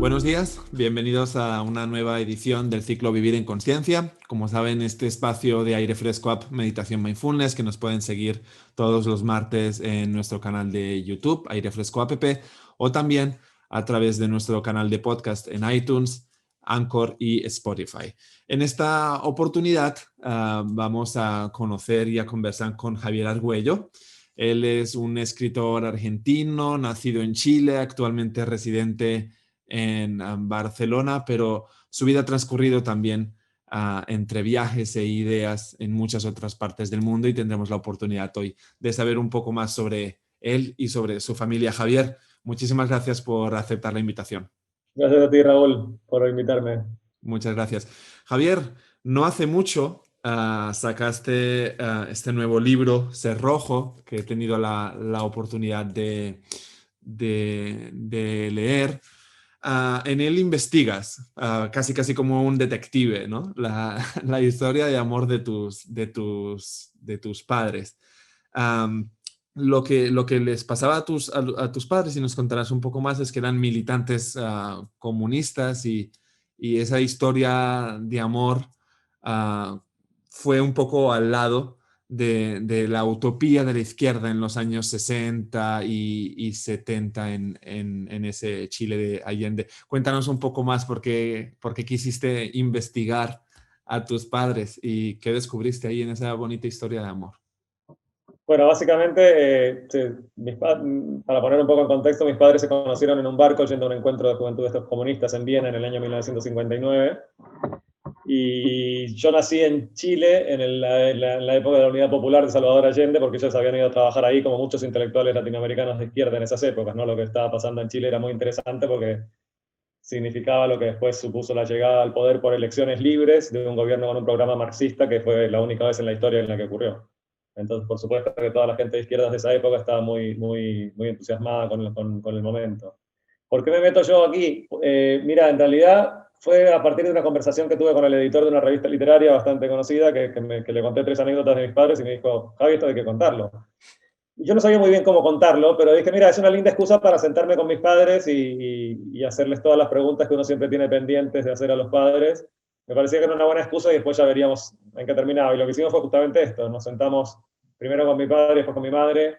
Buenos días, bienvenidos a una nueva edición del ciclo Vivir en Conciencia. Como saben, este espacio de Aire Fresco App Meditación Mindfulness, que nos pueden seguir todos los martes en nuestro canal de YouTube, Aire Fresco App, o también a través de nuestro canal de podcast en iTunes, Anchor y Spotify. En esta oportunidad vamos a conocer y a conversar con Javier Argüello. Él es un escritor argentino, nacido en Chile, actualmente residente en Barcelona, pero su vida ha transcurrido también entre viajes e ideas en muchas otras partes del mundo y tendremos la oportunidad hoy de saber un poco más sobre él y sobre su familia. Javier, muchísimas gracias por aceptar la invitación. Gracias a ti, Raúl, por invitarme. Muchas gracias. Javier, no hace mucho sacaste este nuevo libro, Ser Rojo, que he tenido la oportunidad de leer. En él investigas, casi como un detective, ¿no? La historia de amor de tus padres. Lo que les pasaba a tus padres, y nos contarás un poco más, es que eran militantes comunistas y esa historia de amor fue un poco al lado de la utopía de la izquierda en los años 60 y 70 en ese Chile de Allende. Cuéntanos un poco más por qué quisiste investigar a tus padres y qué descubriste ahí en esa bonita historia de amor. Bueno, básicamente, para poner un poco en contexto, mis padres se conocieron en un barco yendo a un encuentro de juventud de estos comunistas en Viena en el año 1959. Y yo nací en Chile en la época de la Unidad Popular de Salvador Allende, porque ellos habían ido a trabajar ahí como muchos intelectuales latinoamericanos de izquierda en esas épocas, ¿no? Lo que estaba pasando en Chile era muy interesante porque significaba lo que después supuso la llegada al poder por elecciones libres de un gobierno con un programa marxista, que fue la única vez en la historia en la que ocurrió. Entonces, por supuesto que toda la gente de izquierdas de esa época estaba muy entusiasmada con el momento. ¿Por qué me meto yo aquí? Mira, en realidad fue a partir de una conversación que tuve con el editor de una revista literaria bastante conocida, que le conté 3 anécdotas de mis padres y me dijo, Javi, esto hay que contarlo. Yo no sabía muy bien cómo contarlo, pero dije, mira, es una linda excusa para sentarme con mis padres y hacerles todas las preguntas que uno siempre tiene pendientes de hacer a los padres. Me parecía que era una buena excusa y después ya veríamos en qué terminaba. Y lo que hicimos fue justamente esto. Nos sentamos primero con mi padre, después con mi madre.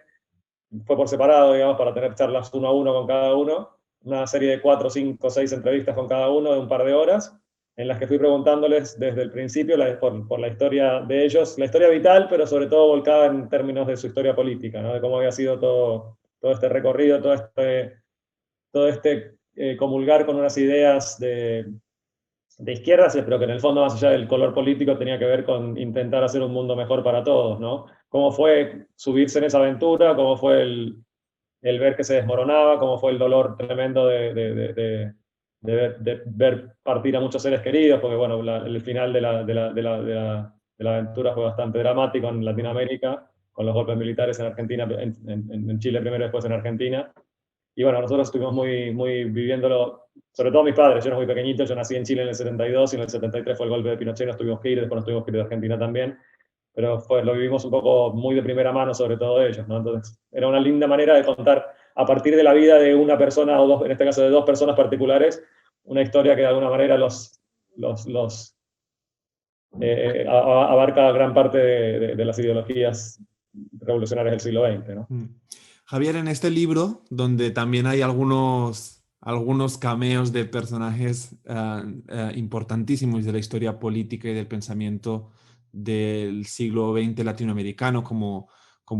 Fue por separado, digamos, para tener charlas uno a uno con cada uno. Una serie de 4, 5, 6 entrevistas con cada uno de un par de horas, en las que fui preguntándoles desde el principio por la historia de ellos, la historia vital, pero sobre todo volcada en términos de su historia política, ¿no? De cómo había sido todo este recorrido, todo este comulgar con unas ideas de izquierdas, pero que en el fondo, más allá del color político, tenía que ver con intentar hacer un mundo mejor para todos, ¿no? Cómo fue subirse en esa aventura, cómo fue el ver que se desmoronaba, cómo fue el dolor tremendo de ver partir a muchos seres queridos, porque bueno, el final de la aventura fue bastante dramático en Latinoamérica, con los golpes militares en Argentina, en Chile primero, después en Argentina. Y bueno, nosotros estuvimos muy viviéndolo, sobre todo mis padres. Yo era muy pequeñito, yo nací en Chile en el 72 y en el 73 fue el golpe de Pinochet, nos tuvimos que ir, después nos tuvimos que ir de Argentina también, pero lo vivimos un poco muy de primera mano, sobre todo ellos, ¿no? Entonces era una linda manera de contar a partir de la vida de una persona, o dos, en este caso de 2 personas particulares, una historia que de alguna manera abarca gran parte de las ideologías revolucionarias del siglo XX, ¿no? Javier, en este libro, donde también hay algunos cameos de personajes importantísimos de la historia política y del pensamiento del siglo XX latinoamericano, como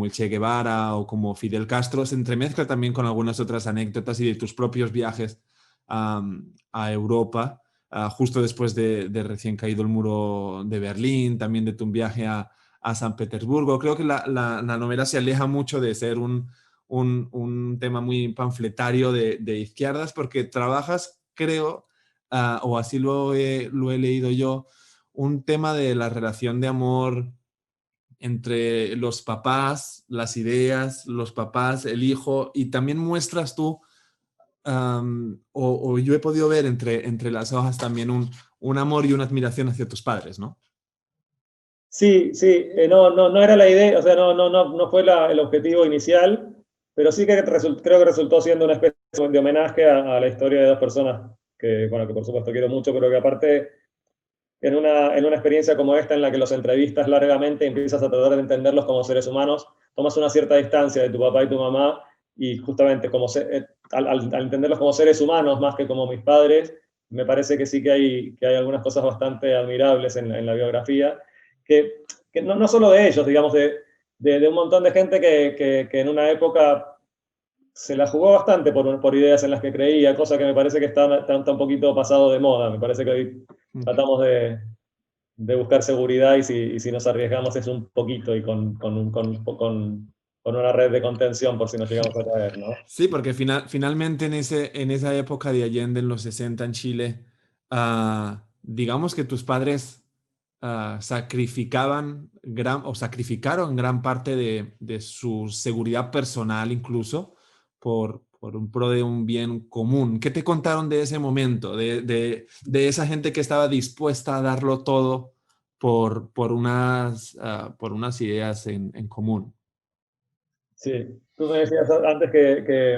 el Che Guevara o como Fidel Castro, se entremezcla también con algunas otras anécdotas y de tus propios viajes a Europa, justo después de recién caído el muro de Berlín, también de tu viaje a San Petersburgo. Creo que la novela se aleja mucho de ser un tema muy panfletario de izquierdas, porque trabajas, creo, o así lo he leído yo, un tema de la relación de amor entre los papás, las ideas, los papás, el hijo, y también muestras tú, o yo he podido ver entre las hojas también un amor y una admiración hacia tus padres, ¿no? Sí, sí, no era la idea, o sea, no fue el objetivo inicial, pero sí que creo que resultó siendo una especie de homenaje a la historia de 2 personas bueno, que por supuesto quiero mucho, pero que aparte en una experiencia como esta en la que los entrevistas largamente y empiezas a tratar de entenderlos como seres humanos, tomas una cierta distancia de tu papá y tu mamá y justamente al entenderlos como seres humanos más que como mis padres, me parece que sí que hay algunas cosas bastante admirables en la biografía, que no solo de ellos, digamos, de un montón de gente que en una época se la jugó bastante por ideas en las que creía, cosa que me parece que está un poquito pasado de moda. Me parece que hoy tratamos de buscar seguridad y si nos arriesgamos es un poquito y con una red de contención por si nos llegamos a caer, ¿no? Sí, porque finalmente en esa época de Allende, en los 60 en Chile, digamos que tus padres sacrificaron gran parte de su seguridad personal incluso por un pro de un bien común. ¿Qué te contaron de ese momento, de esa gente que estaba dispuesta a darlo todo por unas ideas en común? Sí, tú me decías antes que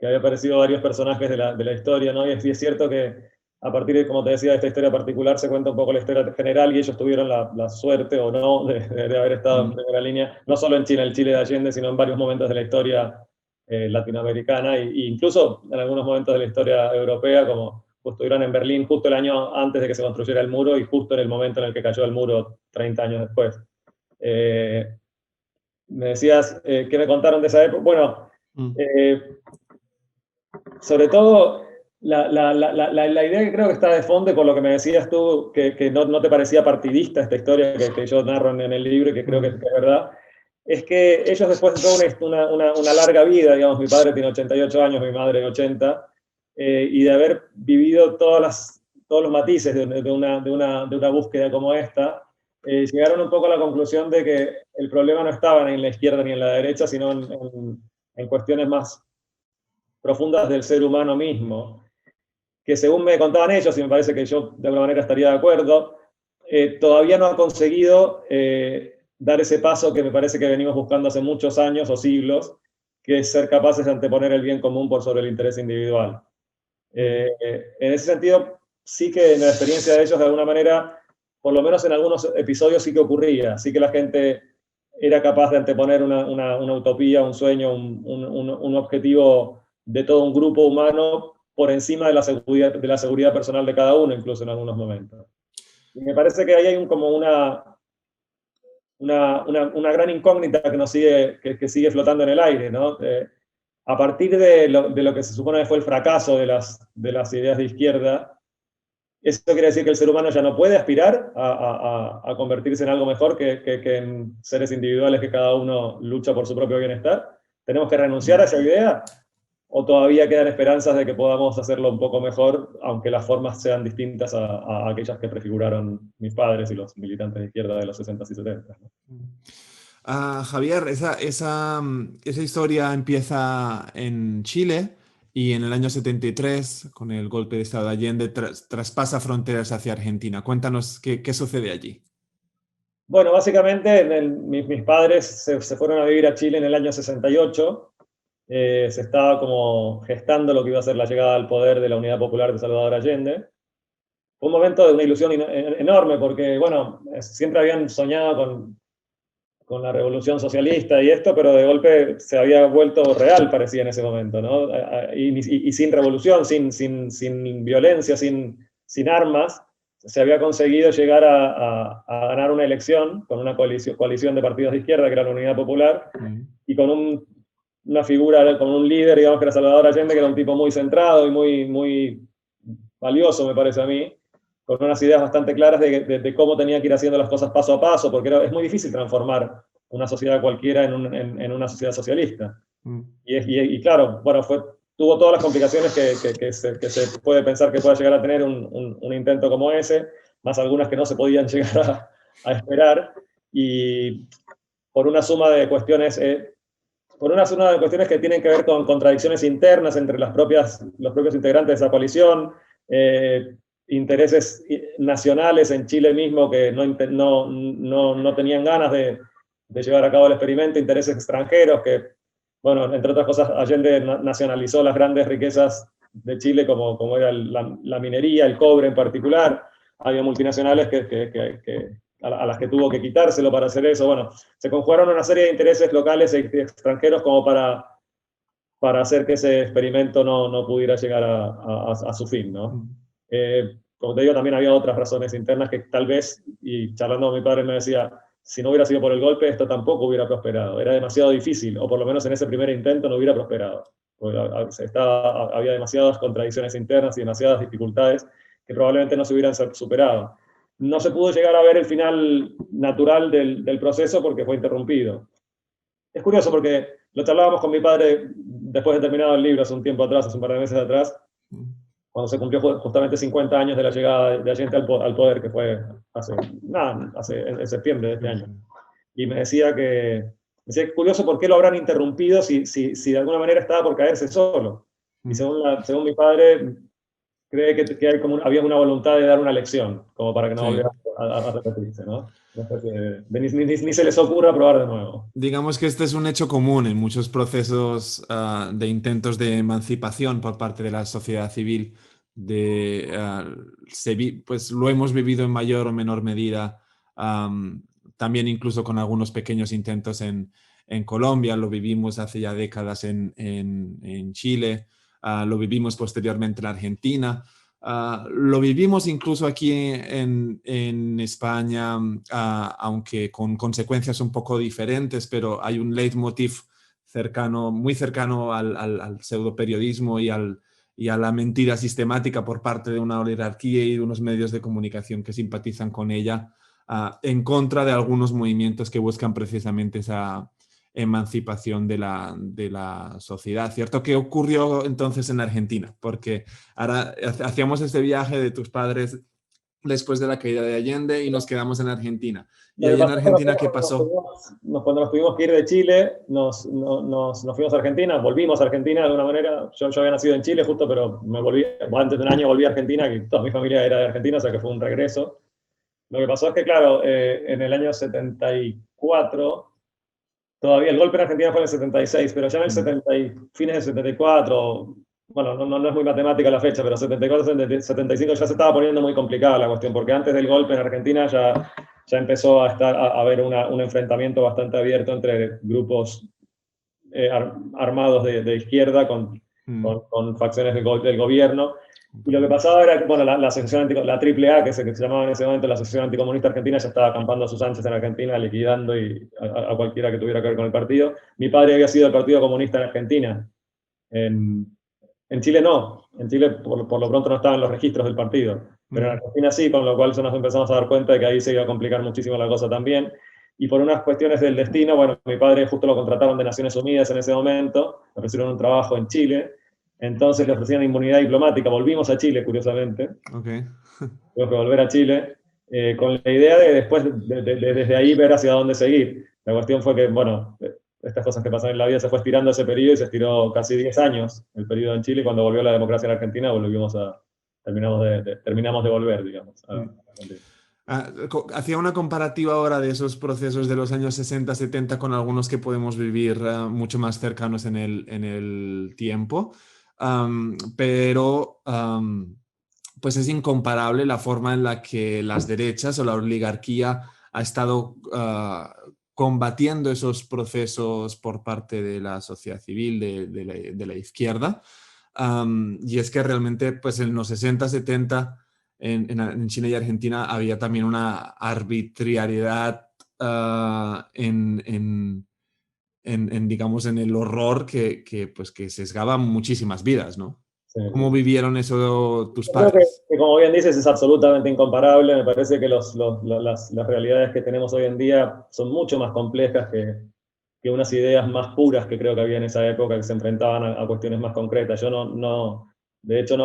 había aparecido varios personajes de la historia, ¿no? Y es cierto que a partir de, como te decía, de esta historia particular se cuenta un poco la historia general y ellos tuvieron la suerte o no de haber estado en primera línea, no solo en Chile, el Chile de Allende, sino en varios momentos de la historia latinoamericana e incluso en algunos momentos de la historia europea, como estuvieron en Berlín justo el año antes de que se construyera el muro y justo en el momento en el que cayó el muro 30 años después. Me decías qué me contaron de esa época. Bueno, sobre todo la idea que creo que está de fondo, por lo que me decías tú, que no te parecía partidista esta historia que yo narro en el libro y que creo que es verdad, es que ellos después de toda una larga vida, digamos, mi padre tiene 88 años, mi madre 80, y de haber vivido todos los matices de una búsqueda como esta, llegaron un poco a la conclusión de que el problema no estaba ni en la izquierda ni en la derecha, sino en cuestiones más profundas del ser humano mismo, que según me contaban ellos, y me parece que yo de alguna manera estaría de acuerdo, todavía no ha conseguido dar ese paso que me parece que venimos buscando hace muchos años o siglos, que es ser capaces de anteponer el bien común por sobre el interés individual. En ese sentido, sí que en la experiencia de ellos, de alguna manera, por lo menos en algunos episodios sí que ocurría, sí que la gente era capaz de anteponer una utopía, un sueño, un objetivo de todo un grupo humano por encima de la seguridad personal de cada uno, incluso en algunos momentos. Y me parece que ahí hay como una gran incógnita que que sigue flotando en el aire, ¿no? A partir de lo que se supone que fue el fracaso de las ideas de izquierda, eso quiere decir que el ser humano ya no puede aspirar a convertirse en algo mejor que en seres individuales que cada uno lucha por su propio bienestar. ¿Tenemos que renunciar a esa idea? ¿O todavía quedan esperanzas de que podamos hacerlo un poco mejor, aunque las formas sean distintas a aquellas que prefiguraron mis padres y los militantes de izquierda de los 60 y 70? ¿No? Javier, esa historia empieza en Chile y en el año 73, con el golpe de Estado de Allende, traspasa fronteras hacia Argentina. Cuéntanos qué sucede allí. Bueno, básicamente mis padres se fueron a vivir a Chile en el año 68. Se estaba como gestando lo que iba a ser la llegada al poder de la Unidad Popular de Salvador Allende. Fue un momento de una ilusión enorme porque, bueno, siempre habían soñado con la revolución socialista y esto, pero de golpe se había vuelto real, parecía en ese momento, ¿no? Y sin revolución, sin violencia, sin armas, se había conseguido llegar a ganar una elección con una coalición de partidos de izquierda, que era la Unidad Popular, y con una figura, con un líder, digamos, que era Salvador Allende, que era un tipo muy centrado y muy valioso, me parece a mí, con unas ideas bastante claras de cómo tenía que ir haciendo las cosas paso a paso, porque es muy difícil transformar una sociedad cualquiera en una sociedad socialista. Y claro, bueno, tuvo todas las complicaciones que se puede pensar que pueda llegar a tener un intento como ese, más algunas que no se podían llegar a esperar, y por una suma de cuestiones que tienen que ver con contradicciones internas entre los propios integrantes de esa coalición, intereses nacionales en Chile mismo que no tenían ganas de llevar a cabo el experimento, intereses extranjeros que, bueno, entre otras cosas, Allende nacionalizó las grandes riquezas de Chile, como era la minería, el cobre en particular. Había multinacionales a las que tuvo que quitárselo para hacer eso. Bueno, se conjugaron una serie de intereses locales e extranjeros como para hacer que ese experimento no pudiera llegar a su fin, ¿no? Como te digo, también había otras razones internas que tal vez, y charlando con mi padre me decía, si no hubiera sido por el golpe, esto tampoco hubiera prosperado. Era demasiado difícil, o por lo menos en ese primer intento no hubiera prosperado. Había demasiadas contradicciones internas y demasiadas dificultades que probablemente no se hubieran superado. No se pudo llegar a ver el final natural del proceso porque fue interrumpido. Es curioso porque lo charlábamos con mi padre después de terminado el libro hace un tiempo atrás, hace un par de meses atrás, cuando se cumplió justamente 50 años de la llegada de Allende al poder, que fue en septiembre de este año. Y me decía que es curioso por qué lo habrán interrumpido si de alguna manera estaba por caerse solo. Y según mi padre, cree que había una voluntad de dar una lección, como para que no volviera a repetirse, ¿no? Ni se les ocurra probar de nuevo. Digamos que este es un hecho común en muchos procesos de intentos de emancipación por parte de la sociedad civil. Pues lo hemos vivido en mayor o menor medida, también incluso con algunos pequeños intentos en Colombia, lo vivimos hace ya décadas en Chile, lo vivimos posteriormente en Argentina. Lo vivimos incluso aquí en España, aunque con consecuencias un poco diferentes, pero hay un leitmotiv muy cercano al pseudoperiodismo y a la mentira sistemática por parte de una oligarquía y de unos medios de comunicación que simpatizan con ella, en contra de algunos movimientos que buscan precisamente esa emancipación de la sociedad. ¿Cierto? ¿Qué ocurrió entonces en Argentina? Porque ahora hacíamos este viaje de tus padres después de la caída de Allende y nos quedamos en Argentina. ¿Y allá en Argentina qué pasó? Cuando nos tuvimos que ir de Chile, nos fuimos a Argentina, volvimos a Argentina de alguna manera. Yo había nacido en Chile justo, pero me volví, antes de un año volví a Argentina, que toda mi familia era de Argentina, o sea que fue un regreso. Lo que pasó es que, claro, en el año 74, todavía el golpe en Argentina fue en el 76, pero ya en el fines del 74, bueno, no es muy matemática la fecha, pero 74, 75 ya se estaba poniendo muy complicada la cuestión, porque antes del golpe en Argentina ya empezó a haber un enfrentamiento bastante abierto entre grupos armados de izquierda con facciones del gobierno. Y lo que pasaba era que, bueno, la asociación la AAA, que se llamaba en ese momento la Asociación Anticomunista Argentina, ya estaba acampando a sus anchas en Argentina, liquidando a cualquiera que tuviera que ver con el partido. Mi padre había sido del Partido Comunista en Argentina. En Chile no. En Chile, por lo pronto, no estaban los registros del partido. Pero en Argentina sí, con lo cual ya nos empezamos a dar cuenta de que ahí se iba a complicar muchísimo la cosa también. Y por unas cuestiones del destino, bueno, mi padre justo lo contrataron de Naciones Unidas en ese momento, le ofrecieron un trabajo en Chile. Entonces le ofrecían inmunidad diplomática. Volvimos a Chile, curiosamente. Okay. Tuvimos que volver a Chile con la idea de después, desde ahí, ver hacia dónde seguir. La cuestión fue que, bueno, estas cosas que pasan en la vida, se fue estirando ese periodo y se estiró casi 10 años el periodo en Chile. Y cuando volvió la democracia en Argentina, terminamos de volver, digamos, a Argentina. Hacía una comparativa ahora de esos procesos de los años 60, 70 con algunos que podemos vivir mucho más cercanos en el tiempo. Pero pues es incomparable la forma en la que las derechas o la oligarquía ha estado combatiendo esos procesos por parte de la sociedad civil, de la izquierda. Y es que realmente pues en los 60, 70 en Chile y Argentina había también una arbitrariedad digamos, en el horror que sesgaba muchísimas vidas, ¿no? Sí. ¿Cómo vivieron eso tus padres? Creo que, como bien dices, es absolutamente incomparable. Me parece que las realidades que tenemos hoy en día son mucho más complejas que unas ideas más puras que creo que había en esa época, que se enfrentaban a cuestiones más concretas. Yo de hecho,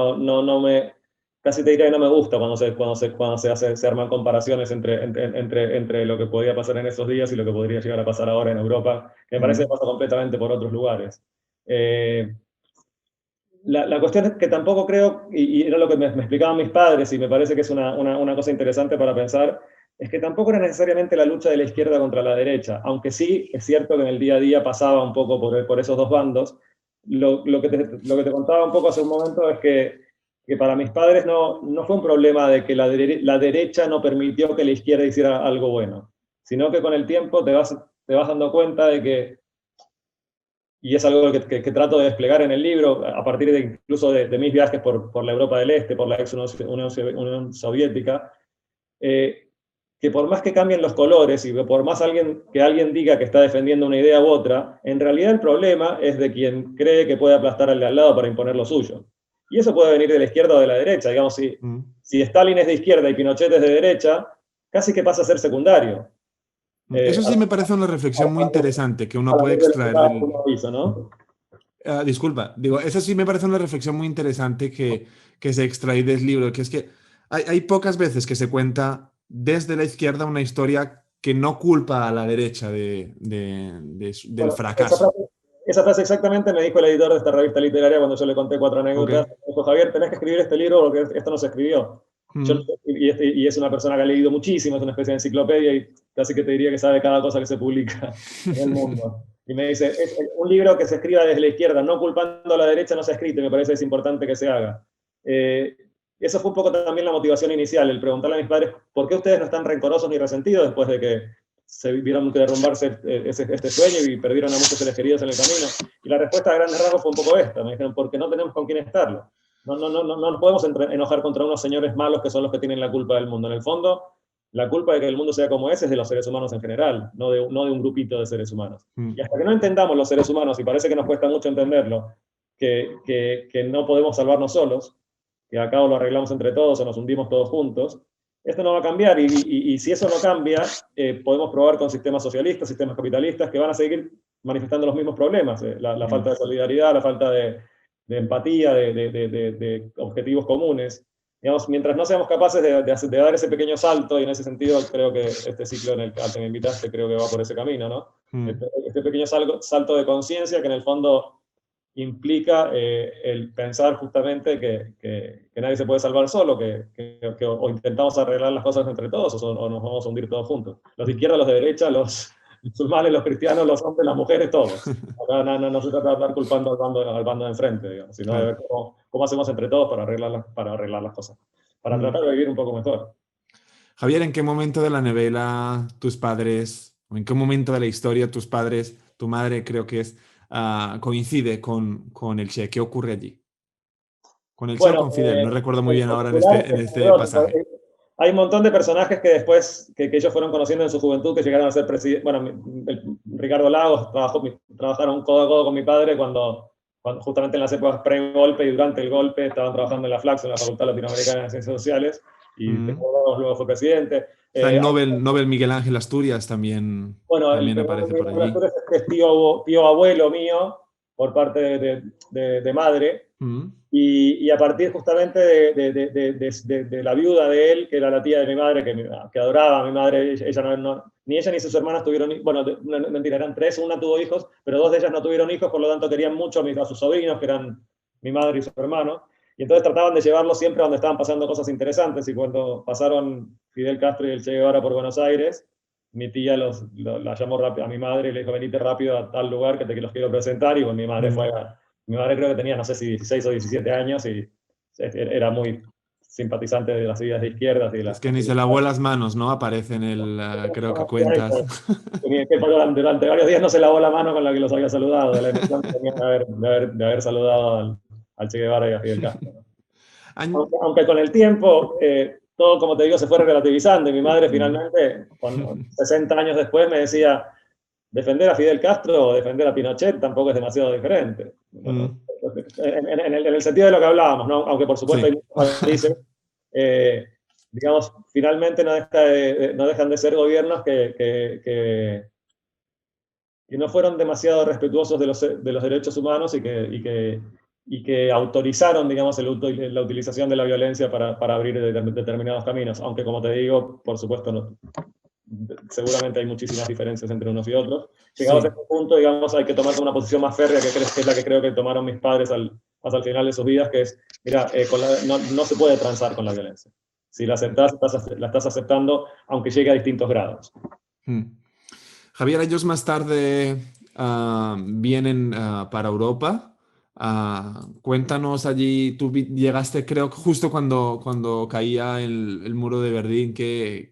casi te diría que no me gusta cuando se arman comparaciones entre lo que podía pasar en esos días y lo que podría llegar a pasar ahora en Europa, que me parece que pasa completamente por otros lugares. La cuestión es que tampoco creo, y era lo que me explicaban mis padres, y me parece que es una cosa interesante para pensar, es que tampoco era necesariamente la lucha de la izquierda contra la derecha, aunque sí es cierto que en el día a día pasaba un poco por esos dos bandos, lo que te contaba un poco hace un momento es que para mis padres no fue un problema de que la derecha no permitió que la izquierda hiciera algo bueno, sino que con el tiempo te vas dando cuenta de que, y es algo que trato de desplegar en el libro, a partir incluso de mis viajes por la Europa del Este, por la ex Unión Soviética, que por más que cambien los colores y por más que alguien diga que está defendiendo una idea u otra, en realidad el problema es de quien cree que puede aplastar al de al lado para imponer lo suyo. Y eso puede venir de la izquierda o de la derecha. Digamos, si Stalin es de izquierda y Pinochet es de derecha, casi que pasa a ser secundario. Eso sí me parece una reflexión muy interesante que uno puede extraer del... ¿no? Disculpa, digo, eso sí me parece una reflexión muy interesante que se extrae del libro, que es que hay pocas veces que se cuenta desde la izquierda una historia que no culpa a la derecha del fracaso. Esa frase exactamente me dijo el editor de esta revista literaria cuando yo le conté 4 anécdotas. Okay. Me dijo, Javier, tenés que escribir este libro porque esto no se escribió. Y es una persona que ha leído muchísimo, es una especie de enciclopedia y casi que te diría que sabe cada cosa que se publica en el mundo. Y me dice, un libro que se escriba desde la izquierda, no culpando a la derecha, no se ha escrito, y me parece que es importante que se haga. Eso fue un poco también la motivación inicial, el preguntarle a mis padres, ¿por qué ustedes no están rencorosos ni resentidos después de que se vieron que derrumbarse este sueño y perdieron a muchos seres queridos en el camino? Y la respuesta a grandes rasgos fue un poco esta, me dijeron, porque no tenemos con quién estarlo. No nos podemos enojar contra unos señores malos que son los que tienen la culpa del mundo. En el fondo, la culpa de que el mundo sea como es de los seres humanos en general, no de un grupito de seres humanos. Y hasta que no entendamos los seres humanos, y parece que nos cuesta mucho entenderlo, que no podemos salvarnos solos, que acá o lo arreglamos entre todos o nos hundimos todos juntos, esto no va a cambiar. Y si eso no cambia, podemos probar con sistemas socialistas, sistemas capitalistas, que van a seguir manifestando los mismos problemas. La falta de solidaridad, la falta de empatía, de objetivos comunes. Digamos, mientras no seamos capaces de dar ese pequeño salto, y en ese sentido creo que este ciclo al que me invitaste creo que va por ese camino, ¿no? Este pequeño salto de conciencia que en el fondo implica el pensar justamente que nadie se puede salvar solo, que o intentamos arreglar las cosas entre todos o nos vamos a hundir todos juntos. Los de izquierda, los de derecha, los musulmanes, los cristianos, los hombres, las mujeres, todos. Acá no se trata de estar culpando al bando de enfrente, digamos, sino de ver cómo hacemos entre todos para arreglar las cosas, para tratar de vivir un poco mejor. Javier, ¿en qué momento de la novela tus padres, o en qué momento de la historia tus padres, tu madre creo que es, coincide con el Che? ¿Qué ocurre allí? Con el Che o con Fidel, no recuerdo muy bien ahora en este pasaje. Hay un montón de personajes que después, que ellos fueron conociendo en su juventud, que llegaron a ser presidentes. Bueno, Ricardo Lagos trabajaron codo a codo con mi padre cuando justamente en las épocas pre-golpe y durante el golpe estaban trabajando en la FLAX, en la Facultad Latinoamericana de Ciencias Sociales, y luego fue presidente. El Nobel Miguel Ángel Asturias también, también aparece por allí. Asturias es tío abuelo mío, por parte de madre, y a partir justamente de la viuda de él, que era la tía de mi madre, que adoraba a mi madre, ni ella ni sus hermanas tuvieron hijos, bueno, mentira, eran 3, una tuvo hijos, pero 2 de ellas no tuvieron hijos, por lo tanto querían mucho a sus sobrinos, que eran mi madre y su hermano, y entonces trataban de llevarlos siempre a donde estaban pasando cosas interesantes, y cuando pasaron Fidel Castro y el Che Guevara por Buenos Aires, mi tía la llamó rápido a mi madre y le dijo, venite rápido a tal lugar que los quiero presentar, y bueno, mi madre mi madre creo que tenía, no sé si 16 o 17 años, y era muy simpatizante de las ideas de izquierdas. Es que ni se lavó las manos, ¿no? Aparece en creo que cuentas. Durante varios días no se lavó la mano con la que los había saludado, de la emoción que tenía de haber saludado al Che Guevara y a Fidel Castro. Aunque con el tiempo, todo, como te digo, se fue relativizando, y mi madre finalmente, 60 años después, me decía, defender a Fidel Castro o defender a Pinochet tampoco es demasiado diferente. Bueno, en el sentido de lo que hablábamos, ¿no? Aunque por supuesto hay muchos países, digamos, finalmente no dejan de ser gobiernos que no fueron demasiado respetuosos de los derechos humanos y que autorizaron, digamos, la utilización de la violencia para abrir determinados caminos, aunque, como te digo, por supuesto, seguramente hay muchísimas diferencias entre unos y otros. Llegados a este punto, digamos, hay que tomar una posición más férrea, que es la que creo que tomaron mis padres hasta el final de sus vidas, que es, mira, no se puede transar con la violencia. Si la aceptás, la estás aceptando, aunque llegue a distintos grados. Javier, ellos más tarde vienen para Europa. Cuéntanos allí, tú llegaste creo que justo cuando caía el muro de Berlín,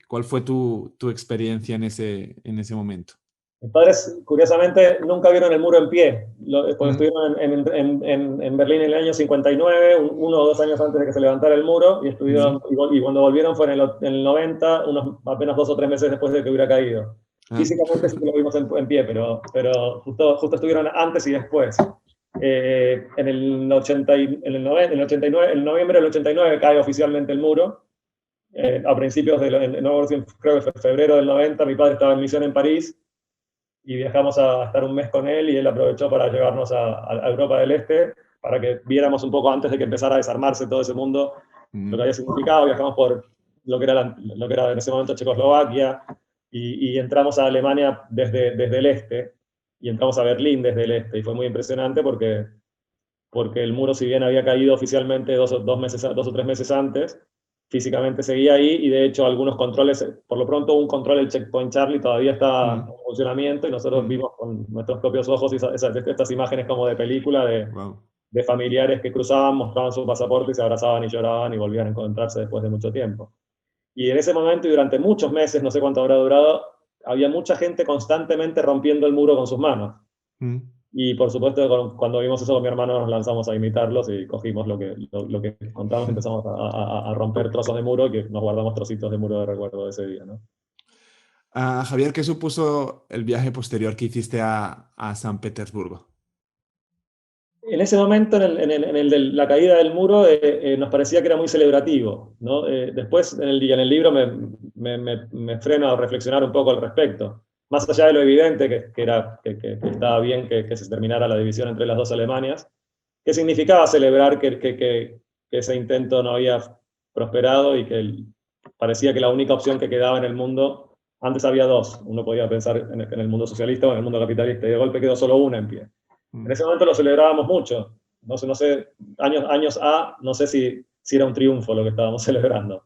¿cuál fue tu experiencia en ese momento? Mis padres, curiosamente, nunca vieron el muro en pie, porque Mm, estuvieron en Berlín en el año 59, 1 o 2 años antes de que se levantara el muro, y, mm. estuvieron, y cuando volvieron fue en el 90, apenas 2 o 3 meses después de que hubiera caído. Ah, Físicamente sí que lo vimos en pie, pero justo estuvieron antes y después. En el 80 en el 90, en el 89, en noviembre del 89 cae oficialmente el muro. A principios de, no, creo que fue febrero del 90, mi padre estaba en misión en París, y viajamos a estar un mes con él, y él aprovechó para llevarnos a Europa del Este, para que viéramos un poco antes de que empezara a desarmarse todo ese mundo, lo mm, que había significado. Viajamos por lo que era en ese momento Checoslovaquia, y entramos a Alemania desde el este, y entramos a Berlín desde el este, y fue muy impresionante porque el muro, si bien había caído oficialmente 2 o 3 meses antes, físicamente seguía ahí, y de hecho algunos controles, por lo pronto un control, el Checkpoint Charlie, todavía está mm, en funcionamiento, y nosotros mm. vimos con nuestros propios ojos estas imágenes como de película Wow. de familiares que cruzaban, mostraban su pasaporte y se abrazaban y lloraban y volvían a encontrarse después de mucho tiempo. Y en ese momento y durante muchos meses, no sé cuánto habrá durado, había mucha gente constantemente rompiendo el muro con sus manos. Mm. Y por supuesto, cuando vimos eso con mi hermano, nos lanzamos a imitarlos y cogimos lo que encontramos, empezamos a romper trozos de muro, que nos guardamos trocitos de muro de recuerdo de ese día, ¿no? Javier, ¿qué supuso el viaje posterior que hiciste a San Petersburgo? En ese momento, en el de la caída del muro, nos parecía que era muy celebrativo, ¿no? Después, en el libro, me freno a reflexionar un poco al respecto. Más allá de lo evidente que estaba bien que se terminara la división entre las dos Alemanias, ¿qué significaba celebrar que ese intento no había prosperado, y parecía que la única opción que quedaba en el mundo, antes había dos, uno podía pensar en el mundo socialista o en el mundo capitalista, y de golpe quedó solo una en pie? En Mm. ese momento lo celebrábamos mucho. No sé, años A, no sé si era un triunfo lo que estábamos celebrando.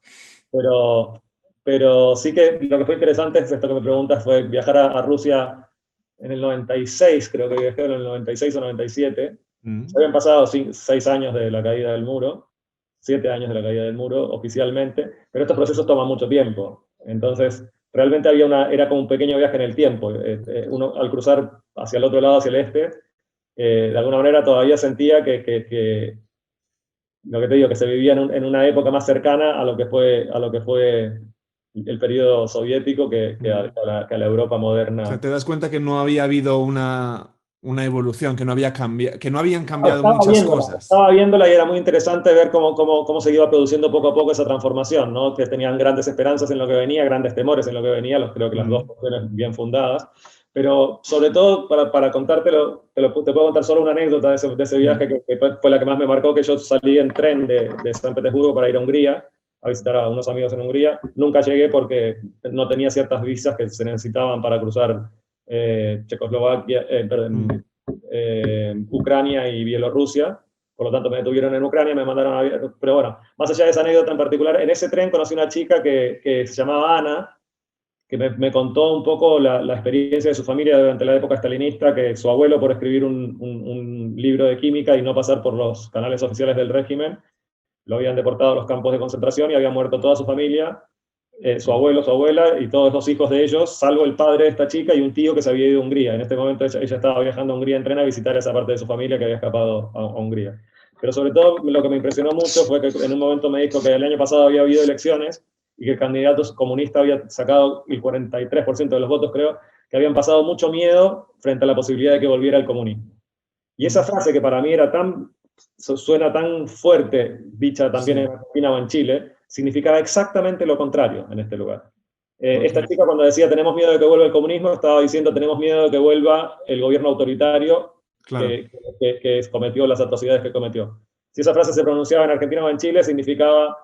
Pero, pero sí que lo que fue interesante, es esto que me preguntas, fue viajar a Rusia en el 96, creo que viajé en el 96 o 97. Se Mm. habían pasado 6 años de la caída del muro, 7 años de la caída del muro oficialmente, pero estos procesos toman mucho tiempo. Entonces, realmente era como un pequeño viaje en el tiempo. Uno, al cruzar hacia el otro lado, hacia el este, de alguna manera todavía sentía lo que te digo, que se vivía en una época más cercana a lo que fue el periodo soviético, Mm. que a la Europa O sea, moderna. te das cuenta que no había habido una evolución, que no había que no habían cambiado Estaba muchas viéndola, cosas. estaba viéndola, y era muy interesante ver cómo se iba produciendo poco a poco esa transformación, ¿no? Que tenían grandes esperanzas en lo que venía, grandes temores en lo que venía, creo que las dos Mm. cuestiones bien fundadas. Pero sobre todo, para contártelo, te puedo contar solo una anécdota de ese Mm. viaje, que fue la que más me marcó. Que yo salí en tren de San Petersburgo para ir a Hungría, a visitar a unos amigos en Hungría. Nunca llegué porque no tenía ciertas visas que se necesitaban para cruzar Checoslovaquia, Mm. perdón, Ucrania y Bielorrusia. Por lo tanto, me detuvieron en Ucrania, me mandaron a... Pero bueno, más allá de esa anécdota en particular, en ese tren conocí una chica que se llamaba Ana, que me contó un poco la experiencia de su familia durante la época stalinista, que su abuelo, por escribir un libro de química y no pasar por los canales oficiales del régimen, lo habían deportado a los campos de concentración, y había muerto toda su familia, su Mm. abuelo, su abuela y todos los hijos de ellos, salvo el padre de esta chica y un tío que se había ido a Hungría. En este momento ella estaba viajando a Hungría en tren a visitar a esa parte de su familia que había escapado a Hungría. Pero sobre todo lo que me impresionó mucho fue que en un momento me dijo que el año pasado había habido elecciones, y que el candidato comunista había sacado el 43% de los votos, creo, que habían pasado mucho miedo frente a la posibilidad de que volviera el comunismo. Y esa Mm. frase, que para mí suena tan fuerte, dicha también en Sí, Argentina o en Chile, significaba exactamente lo contrario en este lugar. pues Esta chica, cuando decía tenemos miedo de que vuelva el comunismo, estaba diciendo tenemos miedo de que vuelva el gobierno autoritario claro. que cometió las atrocidades que cometió. Si esa frase se pronunciaba en Argentina o en Chile, significaba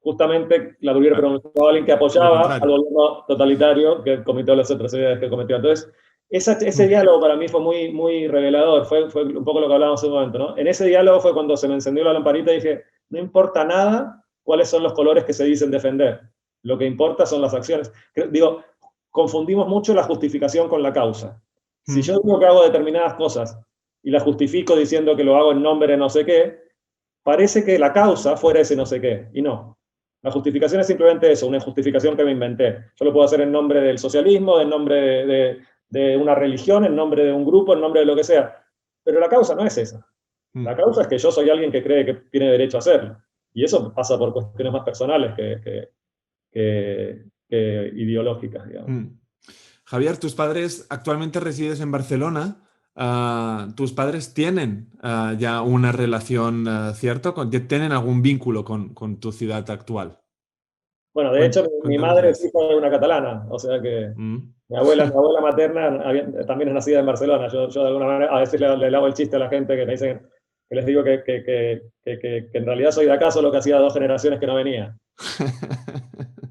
justamente la hubiera Ah, pronunciado alguien que lo apoyaba al contrario. gobierno totalitario que cometió las atrocidades que cometió. Entonces, ese Mm. diálogo para mí fue muy revelador, fue un poco lo que hablábamos en un momento, ¿no? En ese diálogo fue cuando se me encendió la lamparita y dije, no importa nada cuáles son los colores que se dicen defender, lo que importa son las acciones. Digo, confundimos mucho la justificación con la causa. Si Mm. yo digo que hago determinadas cosas y la justifico diciendo que lo hago en nombre de no sé qué, parece que la causa fuera ese no sé qué, y no. La justificación es simplemente eso, una justificación que me inventé. Yo lo puedo hacer en nombre del socialismo, en nombre de una religión, en nombre de un grupo, en nombre de lo que sea. Pero la causa no es esa. La causa es que yo soy alguien que cree que tiene derecho a hacerlo. Y eso pasa por cuestiones más personales que ideológicas, digamos. Javier, tus padres actualmente resides en Barcelona. ¿Tus padres tienen ya una relación, cierto? ¿Tienen algún vínculo con tu ciudad actual? Bueno, de hecho, mi Cuéntanos madre es más. hija de una catalana, o sea que Mm. mi abuela materna también es nacida en Barcelona. Yo de alguna manera a veces le hago el chiste a la gente que me dicen, que les digo que en realidad soy de acá, solo que hacía 2 generaciones que no venía.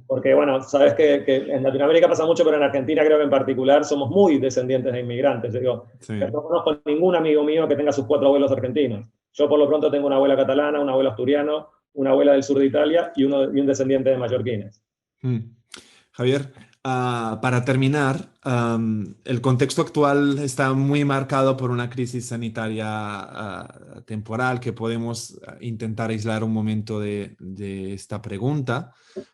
Porque, bueno, sabes que en Latinoamérica pasa mucho, pero en Argentina creo que en particular somos muy descendientes de inmigrantes. Yo digo, Sí. no conozco ningún amigo mío que tenga sus 4 abuelos argentinos. Yo por lo pronto tengo una abuela catalana, un abuelo asturiano, una abuela del sur de Italia y un descendiente de mallorquines. Javier, para terminar, el contexto actual está muy marcado por una crisis sanitaria temporal que podemos intentar aislar un momento de esta pregunta,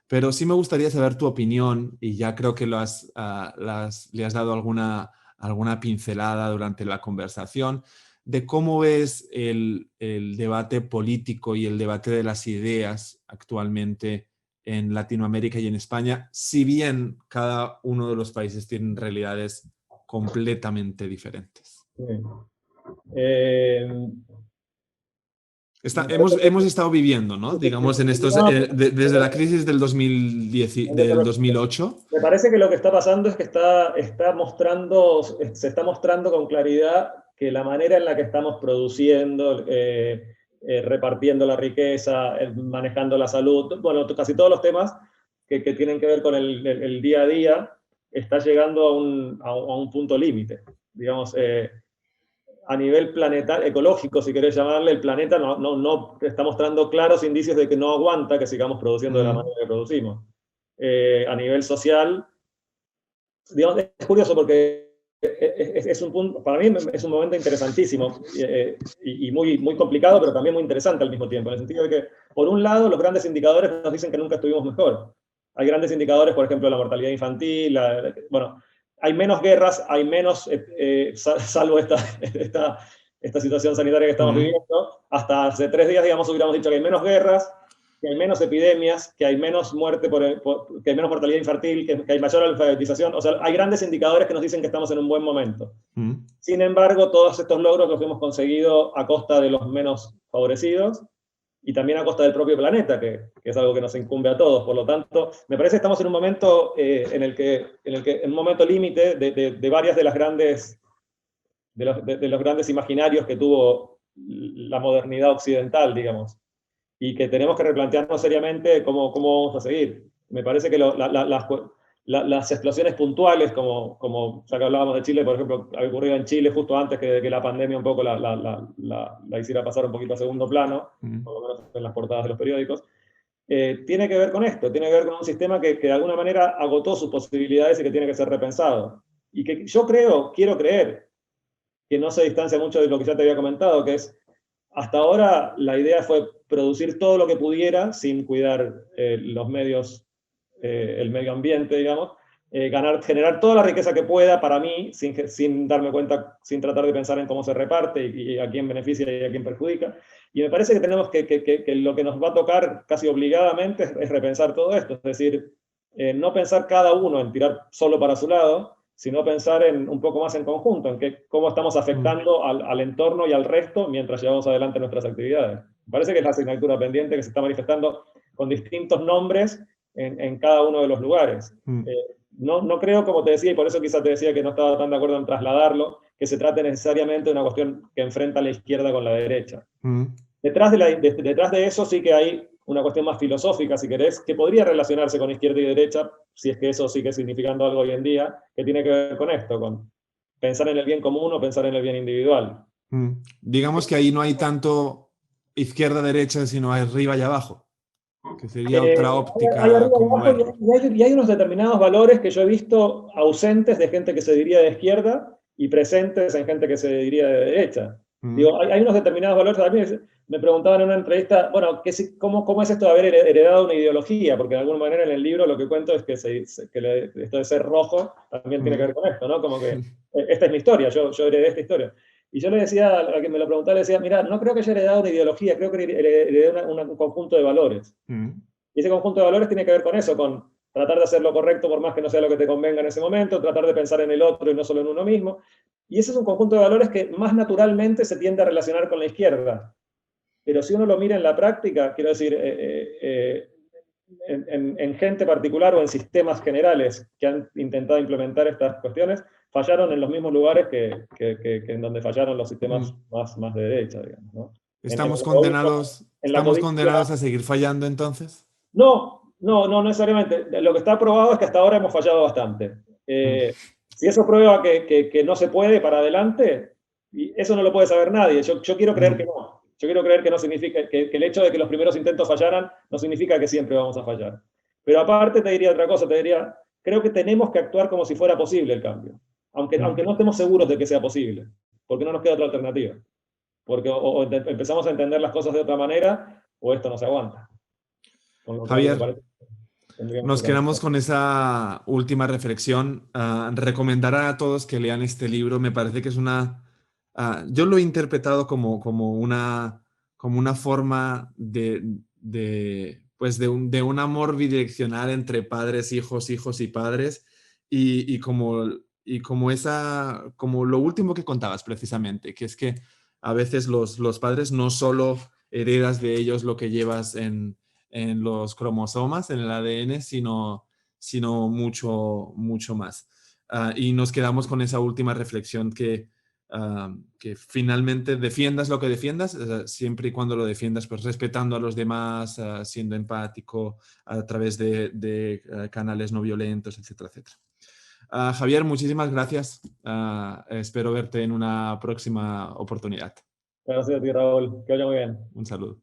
pero sí me gustaría saber tu opinión, y ya creo que le has dado alguna pincelada durante la conversación, de cómo ves el debate político y el debate de las ideas actualmente en Latinoamérica y en España, si bien cada uno de los países tienen realidades completamente diferentes. Sí. Eh, Hemos estado viviendo, ¿no? Digamos, en estos, desde la crisis del 2010, del 2008. Me parece que lo que está pasando es que se está mostrando con claridad que la manera en la que estamos produciendo, repartiendo la riqueza, manejando la salud, bueno, casi todos los temas que tienen que ver con el día a día, está llegando a un punto límite. Digamos, a nivel planetario, ecológico, si querés llamarle, el planeta no está mostrando claros indicios de que no aguanta que sigamos produciendo de la manera que producimos. A nivel social, digamos, es curioso porque es un punto, para mí es un momento interesantísimo y muy complicado, pero también muy interesante al mismo tiempo, en el sentido de que, por un lado, los grandes indicadores nos dicen que nunca estuvimos mejor. Hay grandes indicadores, por ejemplo, la mortalidad infantil, bueno, hay menos guerras, hay menos, salvo esta situación sanitaria que estamos viviendo, hasta hace 3 días, digamos, hubiéramos dicho que hay menos guerras, que hay menos epidemias, que hay menos muerte, que hay menos mortalidad infantil, que hay mayor alfabetización. O sea, hay grandes indicadores que nos dicen que estamos en un buen momento. Sin embargo, todos estos logros los hemos conseguido a costa de los menos favorecidos y también a costa del propio planeta, que es algo que nos incumbe a todos. Por lo tanto, me parece que estamos en un momento en un momento límite de varias de las grandes de los grandes imaginarios que tuvo la modernidad occidental, digamos, y que tenemos que replantearnos seriamente cómo vamos a seguir. Me parece que las explosiones puntuales, como ya que hablábamos de Chile, por ejemplo, ha ocurrido en Chile justo antes que la pandemia un poco la hiciera pasar un poquito a segundo plano, por lo menos en las portadas de los periódicos, tiene que ver con esto, tiene que ver con un sistema que de alguna manera agotó sus posibilidades y que tiene que ser repensado. Y que yo quiero creer, que no se distancia mucho de lo que ya te había comentado, que es, hasta ahora la idea fue producir todo lo que pudiera sin cuidar los medios, el medio ambiente, digamos, generar toda la riqueza que pueda para mí, sin darme cuenta, sin tratar de pensar en cómo se reparte y a quién beneficia y a quién perjudica. Y me parece que tenemos que lo que nos va a tocar casi obligadamente es repensar todo esto, es decir, no pensar cada uno en tirar solo para su lado, sino pensar un poco más en conjunto, en cómo estamos afectando al entorno y al resto mientras llevamos adelante nuestras actividades. Me parece que es la asignatura pendiente que se está manifestando con distintos nombres en cada uno de los lugares. No creo, como te decía, y por eso quizá te decía que no estaba tan de acuerdo en trasladarlo, que se trate necesariamente de una cuestión que enfrenta a la izquierda con la derecha. Detrás de eso sí que hay una cuestión más filosófica, si querés, que podría relacionarse con izquierda y derecha, si es que eso sigue significando algo hoy en día, que tiene que ver con esto, con pensar en el bien común o pensar en el bien individual. Digamos que ahí no hay tanto izquierda-derecha, sino arriba y abajo, que sería otra óptica. Hay arriba y abajo, y hay unos determinados valores que yo he visto ausentes de gente que se diría de izquierda y presentes en gente que se diría de derecha. mm, Digo, hay unos determinados valores. A mí me preguntaban en una entrevista, bueno, ¿cómo es esto de haber heredado una ideología? Porque de alguna manera en el libro lo que cuento es que, esto de ser rojo también tiene que mm, ver con esto, ¿no? Como que esta es mi historia, yo heredé esta historia. Y yo le decía, a quien me lo preguntaba, le decía, mira, no creo que haya heredado una ideología, creo que heredé un conjunto de valores. mm, Y ese conjunto de valores tiene que ver con eso, con tratar de hacer lo correcto por más que no sea lo que te convenga en ese momento, tratar de pensar en el otro y no solo en uno mismo. Y ese es un conjunto de valores que más naturalmente se tiende a relacionar con la izquierda. Pero si uno lo mira en la práctica, quiero decir, en gente particular o en sistemas generales que han intentado implementar estas cuestiones, fallaron en los mismos lugares que en donde fallaron los sistemas mm. más de derecha, digamos, ¿no? En ¿Estamos el egoísmo, en la estamos codicia. condenados a seguir fallando entonces? No necesariamente. Lo que está probado es que hasta ahora hemos fallado bastante. Mm, Si eso prueba que no se puede para adelante, y eso no lo puede saber nadie. Yo quiero creer que mm. no. Yo quiero creer que no significa que el hecho de que los primeros intentos fallaran no significa que siempre vamos a fallar. Pero aparte te diría otra cosa, te diría, creo que tenemos que actuar como si fuera posible el cambio, aunque Mm. no estemos seguros de que sea posible, porque no nos queda otra alternativa. Porque o empezamos a entender las cosas de otra manera o esto no se aguanta. Con lo cual me Javier, parece que tendríamos nos que cambiar. quedamos con esa última reflexión. Recomendar a todos que lean este libro. Me parece que es yo lo he interpretado como una forma pues de un amor bidireccional entre padres, hijos, hijos y padres. Y como lo último que contabas precisamente, que es que a veces los padres no solo heredas de ellos lo que llevas en los cromosomas, en el ADN, sino mucho, mucho más. Y nos quedamos con esa última reflexión que finalmente defiendas lo que defiendas, siempre y cuando lo defiendas, pues respetando a los demás, siendo empático a través de canales no violentos, etcétera, etcétera. Javier, muchísimas gracias. Espero verte en una próxima oportunidad. Gracias a ti, Raúl. Que vaya muy bien. Un saludo.